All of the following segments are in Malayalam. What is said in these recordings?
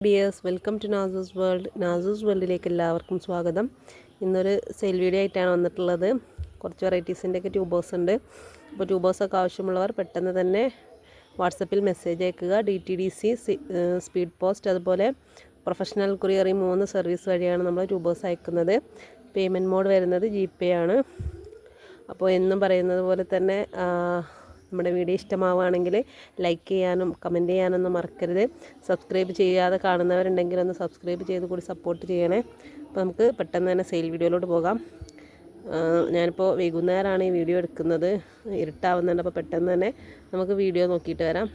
Dears welcome to Nasu's world. Nasu's വേൾഡിലേക്ക് എല്ലാവർക്കും സ്വാഗതം. ഇന്നൊരു സെയിൽ വീഡിയോ ആയിട്ടാണ് വന്നിട്ടുള്ളത്. കുറച്ച് വെറൈറ്റീസിൻ്റെയൊക്കെ ട്യൂബേഴ്സ് ഉണ്ട്. അപ്പോൾ ട്യൂബേഴ്സൊക്കെ ആവശ്യമുള്ളവർ പെട്ടെന്ന് തന്നെ വാട്സപ്പിൽ മെസ്സേജ് അയക്കുക. DTDC, സ്പീഡ് പോസ്റ്റ്, അതുപോലെ പ്രൊഫഷണൽ കൊറിയർ, ഈ 3 സർവീസ് വഴിയാണ് നമ്മൾ ട്യൂബേഴ്സ് അയക്കുന്നത്. പേയ്മെൻറ്റ് മോഡ് വരുന്നത് GPay ആണ്. അപ്പോൾ എന്നും പറയുന്നത് പോലെ തന്നെ നമ്മുടെ വീഡിയോ ഇഷ്ടമാവുകയാണെങ്കിൽ ലൈക്ക് ചെയ്യാനും കമൻറ്റ് ചെയ്യാനൊന്നും മറക്കരുത്. സബ്സ്ക്രൈബ് ചെയ്യാതെ കാണുന്നവരുണ്ടെങ്കിൽ ഒന്ന് സബ്സ്ക്രൈബ് ചെയ്ത് കൂടി സപ്പോർട്ട് ചെയ്യണേ. അപ്പോൾ നമുക്ക് പെട്ടെന്ന് തന്നെ സെയിൽ വീഡിയോയിലോട്ട് പോകാം. ഞാനിപ്പോൾ വൈകുന്നേരമാണ് ഈ വീഡിയോ എടുക്കുന്നത്, ഇരുട്ടാവുന്നുണ്ട്. അപ്പോൾ പെട്ടെന്ന് തന്നെ നമുക്ക് വീഡിയോ നോക്കിയിട്ട് വരാം.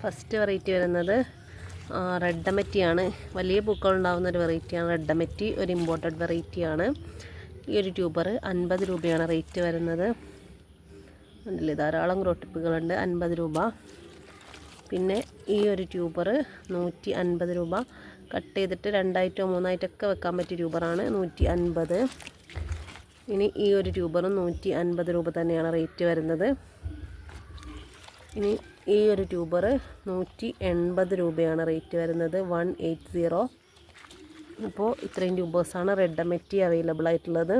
ഫസ്റ്റ് വെറൈറ്റി വരുന്നത് റെഡ് അമറ്റിയാണ്. വലിയ പൂക്കൾ ഉണ്ടാകുന്ന ഒരു വെറൈറ്റിയാണ് റെഡ് അമറ്റി. ഒരു ഇമ്പോർട്ടഡ് വെറൈറ്റിയാണ്. ഈ ഒരു ട്യൂബർ 50 രൂപയാണ് റേറ്റ് വരുന്നത്. ഉണ്ടല്ലേ, ധാരാളം ഗ്രോട്ടിപ്പുകളുണ്ട്. 50 രൂപ. പിന്നെ ഈ ഒരു ട്യൂബർ 150 രൂപ. കട്ട് ചെയ്തിട്ട് 2ആയിട്ടോ 3ആയിട്ടൊക്കെ വെക്കാൻ പറ്റിയ ട്യൂബറാണ്. 150. ഇനി ഈ ഒരു ട്യൂബറും 150 രൂപ തന്നെയാണ് റേറ്റ് വരുന്നത്. ഇനി ഈ ഒരു ട്യൂബർ 180 രൂപയാണ് റേറ്റ് വരുന്നത്. 180. അപ്പോൾ ഇത്രയും ട്യൂബേഴ്സാണ് റെഡ് അമറ്റി അവൈലബിൾ ആയിട്ടുള്ളത്.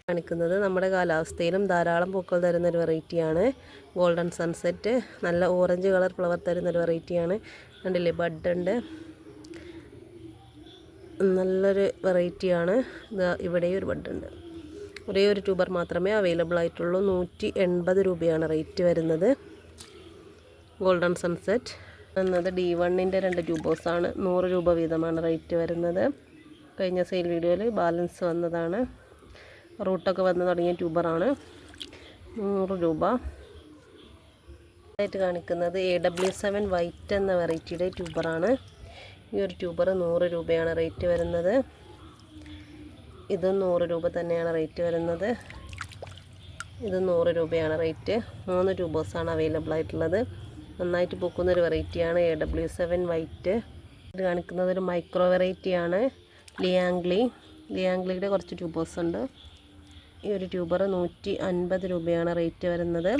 കാണിക്കുന്നത് നമ്മുടെ കാലാവസ്ഥയിലും ധാരാളം പൂക്കൾ തരുന്നൊരു വെറൈറ്റിയാണ് ഗോൾഡൻ സൺസെറ്റ്. നല്ല ഓറഞ്ച് കളർ ഫ്ലവർ തരുന്നൊരു വെറൈറ്റിയാണ്. കണ്ടില്ലേ, ബഡ് ഉണ്ട്. നല്ലൊരു വെറൈറ്റിയാണ്. ഇവിടെ ഒരു ബഡ് ഉണ്ട്. ഒരേ ഒരു ട്യൂബർ മാത്രമേ അവൈലബിൾ ആയിട്ടുള്ളൂ. 180 രൂപയാണ് റേറ്റ് വരുന്നത്. ഗോൾഡൻ സൺസെറ്റ് എന്നത് D1ൻ്റെ 2 ട്യൂബേഴ്സാണ്. 100 രൂപ വീതമാണ് റേറ്റ് വരുന്നത്. കഴിഞ്ഞ സെയിൽ വീഡിയോയിൽ ബാലൻസ് വന്നതാണ്. റൂട്ടൊക്കെ വന്ന് തുടങ്ങിയ ട്യൂബറാണ്. 100 രൂപ. ആയിട്ട് കാണിക്കുന്നത് AW7 വൈറ്റ് എന്ന വെറൈറ്റിയുടെ ട്യൂബറാണ്. ഈ ഒരു ട്യൂബർ 100 രൂപയാണ് റേറ്റ് വരുന്നത്. ഇതും 100 രൂപ തന്നെയാണ് റേറ്റ് വരുന്നത്. ഇത് 100 രൂപയാണ് റേറ്റ്. 3 ട്യൂബേഴ്സാണ് അവൈലബിൾ ആയിട്ടുള്ളത്. നന്നായിട്ട് പൂക്കുന്നൊരു വെറൈറ്റിയാണ് AW7 വൈറ്റ്. ഇത് കാണിക്കുന്നത് ഒരു മൈക്രോ വെറൈറ്റിയാണ് ലിയാംഗ്ലിയുടെ കുറച്ച് ട്യൂബേഴ്സ് ഉണ്ട്. ഈ ഒരു ട്യൂബർ 150 രൂപയാണ് റേറ്റ് വരുന്നത്.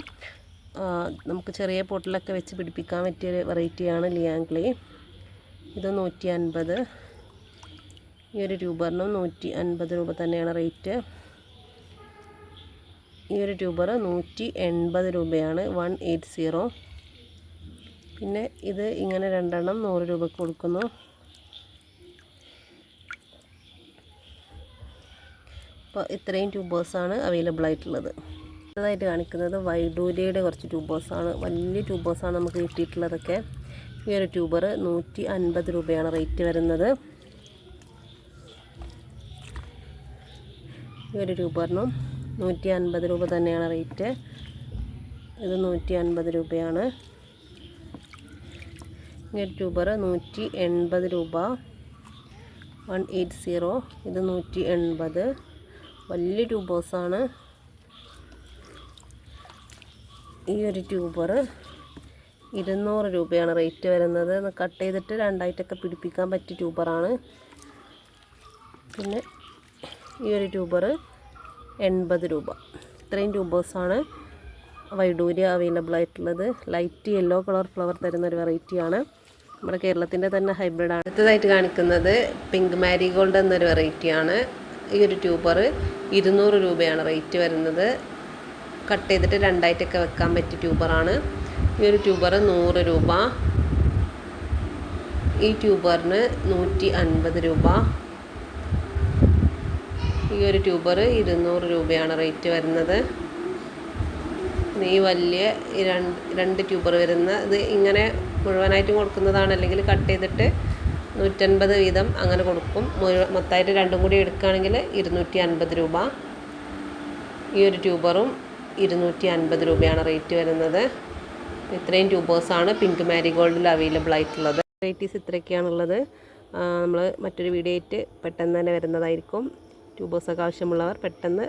നമുക്ക് ചെറിയ പോട്ടിലൊക്കെ വെച്ച് പിടിപ്പിക്കാൻ പറ്റിയൊരു വെറൈറ്റിയാണ് ലിയാംഗ്ലി. ഇത് 150. ഈ ഒരു ട്യൂബറിനും 150 രൂപ തന്നെയാണ് റേറ്റ്. ഈ ഒരു ട്യൂബർ 180 രൂപയാണ്. 180. പിന്നെ ഇത് ഇങ്ങനെ 2 എണ്ണം 100 രൂപയ്ക്ക് കൊടുക്കുന്നു. അപ്പോൾ ഇത്രയും ട്യൂബേഴ്സാണ് അവൈലബിൾ ആയിട്ടുള്ളത്. അടുത്തതായിട്ട് കാണിക്കുന്നത് വൈഡൂര്യയുടെ കുറച്ച് ട്യൂബേഴ്സാണ്. വലിയ ട്യൂബേഴ്സാണ് നമുക്ക് കിട്ടിയിട്ടുള്ളതൊക്കെ. ഈ ഒരു ട്യൂബർ 150 രൂപയാണ് റേറ്റ് വരുന്നത്. ഈ ഒരു ട്യൂബറിനും 150 രൂപ തന്നെയാണ് റേറ്റ്. ഇത് 150 രൂപയാണ്. ഈ ഒരു ട്യൂബർ 180 രൂപ. 180. ഇത് 180. വലിയ ട്യൂബേഴ്സാണ്. ഈ ഒരു ട്യൂബർ 200 രൂപയാണ് റേറ്റ് വരുന്നത്. കട്ട് ചെയ്തിട്ട് 2ആയിട്ടൊക്കെ പിടിപ്പിക്കാൻ പറ്റിയ ട്യൂബറാണ്. പിന്നെ ഈ ഒരു ട്യൂബർ 80 രൂപ. ഇത്രയും ട്യൂബേഴ്സാണ് വൈഡൂര്യ അവൈലബിൾ ആയിട്ടുള്ളത്. ലൈറ്റ് യെല്ലോ കളർ ഫ്ലവർ തരുന്നൊരു വെറൈറ്റിയാണ്. നമ്മുടെ കേരളത്തിൻ്റെ തന്നെ ഹൈബ്രിഡാണ്. അടുത്തതായിട്ട് കാണിക്കുന്നത് പിങ്ക് മാരിഗോൾഡ് എന്നൊരു വെറൈറ്റിയാണ്. ഈ ഒരു ട്യൂബർ 200 രൂപയാണ് റേറ്റ് വരുന്നത്. കട്ട് ചെയ്തിട്ട് 2ആയിട്ടൊക്കെ വെക്കാൻ പറ്റിയ ട്യൂബറാണ്. ഈ ഒരു ട്യൂബർ 100 രൂപ. ഈ ട്യൂബറിന് 150 രൂപ. ഈ ഒരു ട്യൂബർ 200 രൂപയാണ് റേറ്റ് വരുന്നത്. ഈ വലിയ 2 ട്യൂബർ വരുന്ന ഇത് ഇങ്ങനെ മുഴുവനായിട്ട് കൊടുക്കുന്നതാണ്. അല്ലെങ്കിൽ കട്ട് ചെയ്തിട്ട് 150 വീതം അങ്ങനെ കൊടുക്കും. മൊത്തമായിട്ട് 2ഉം കൂടി എടുക്കുകയാണെങ്കിൽ 250 രൂപ. ഈ ഒരു ട്യൂബറും 250 രൂപയാണ് റേറ്റ് വരുന്നത്. ഇത്രയും ട്യൂബേഴ്സാണ് പിങ്ക് മാരിഗോൾഡിൽ അവൈലബിൾ ആയിട്ടുള്ളത്. വെറൈറ്റീസ് ഇത്രയൊക്കെയാണുള്ളത്. നമ്മൾ മറ്റൊരു വീഡിയോ ആയിട്ട് പെട്ടെന്ന് തന്നെ വരുന്നതായിരിക്കും. ട്യൂബേഴ്സൊക്കെ ആവശ്യമുള്ളവർ പെട്ടെന്ന്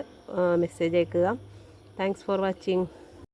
മെസ്സേജ് അയക്കുക. Thanks for watching.